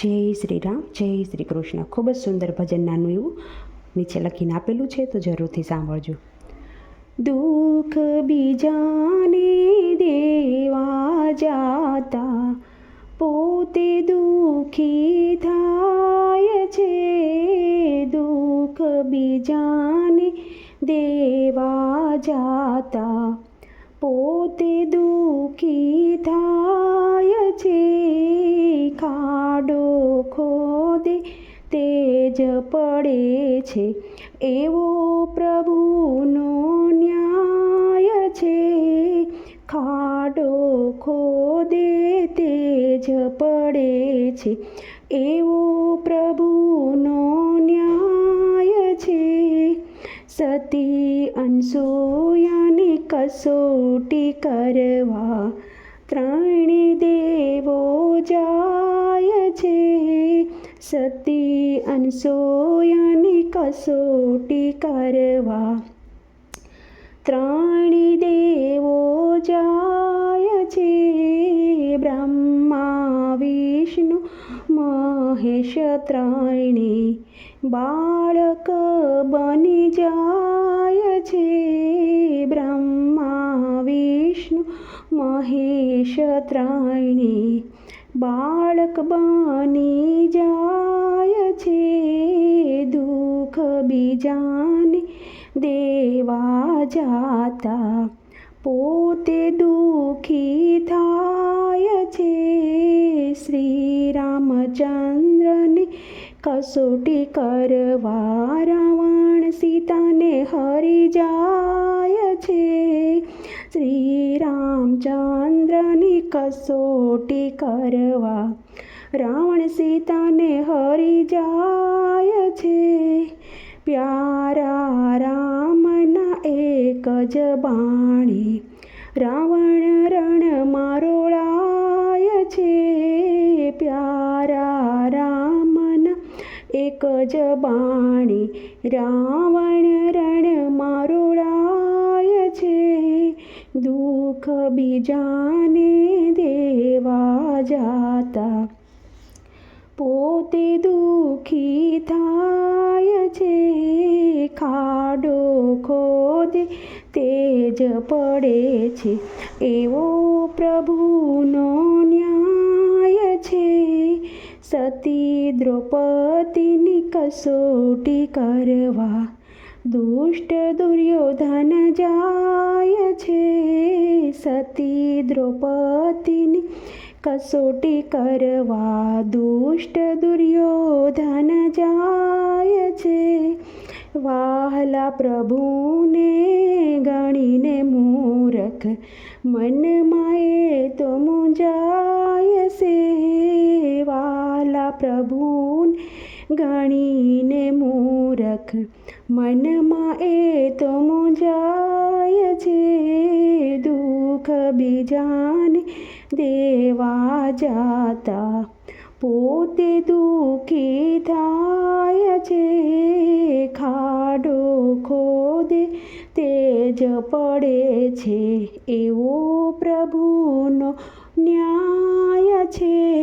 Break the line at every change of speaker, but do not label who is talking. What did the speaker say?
જય શ્રી રામ, જય શ્રી કૃષ્ણ. ખૂબ જ સુંદર ભજન નાનું એવું નીચે લખીને આપેલું છે, તો જરૂરથી સાંભળજો. દુઃખ બીજાને દેવા જાતા પોતે દુઃખી થાય છે. દુઃખ બીજાને દેવા જાતા પોતે દુઃખી થાય છે. ખાડો ખોદે તેજ પડે છે, એવો પ્રભુનો ન્યાય છે. ખાડો ખોદે તેજ પડે છે, એવો પ્રભુનો ન્યાય છે. સતી અનસૂયાની કસોટી કરવા ત્રણે દેવો જાય છે. સતી અનસૂયાની કસોટી કરવા ત્રણે દેવો જાય છે. બ્રહ્મા વિષ્ણુ મહેશ ત્રણે બાળક બની જાય છે. બ્રહ્મા વિષ્ણુ મહેશ ત્રણે બાળક બની જાય છે. દુઃખ બીજાને દેવા જાતા પોતે દુઃખી થાય છે. શ્રી રામચંદ્રને કસોટી કરવા રાવણ સીતાને હરી જાય છે. શ્રી રામચંદ્રની કસોટી કરવા રાવણ સીતાને હરી જાય છે. પ્યારા રામના એક જ બાણે રાવણ રણમાં રોળાય છે. પ્યારા રામના એક જ બાણે રાવણ રણમાં રોળાય છે. દુઃખ બીજાને દેવા જાતા પોતે દુઃખી થાય છે. ખાડો ખોદે તેજ પડે છે, એવો પ્રભુનો ન્યાય છે. સતી દ્રૌપદીની કસોટી કરવા દુષ્ટ દુર્યોધન જાય છે. સતી દ્રૌપદીની કસોટી કરવા દુષ્ટ દુર્યોધન જાય છે. વહાલા પ્રભુને ગણીને મૂરખ મનમાં એ તો મૂંઝાય છે. વહાલા પ્રભુને ગણીને મૂરખ મનમાં એ તો મૂંઝાય છે. દુઃખ બીજાને દેવા જાતા પોતે દુઃખી થાય છે. ખાડો ખોદે તેજ પડે છે, એવો પ્રભુનો ન્યાય છે.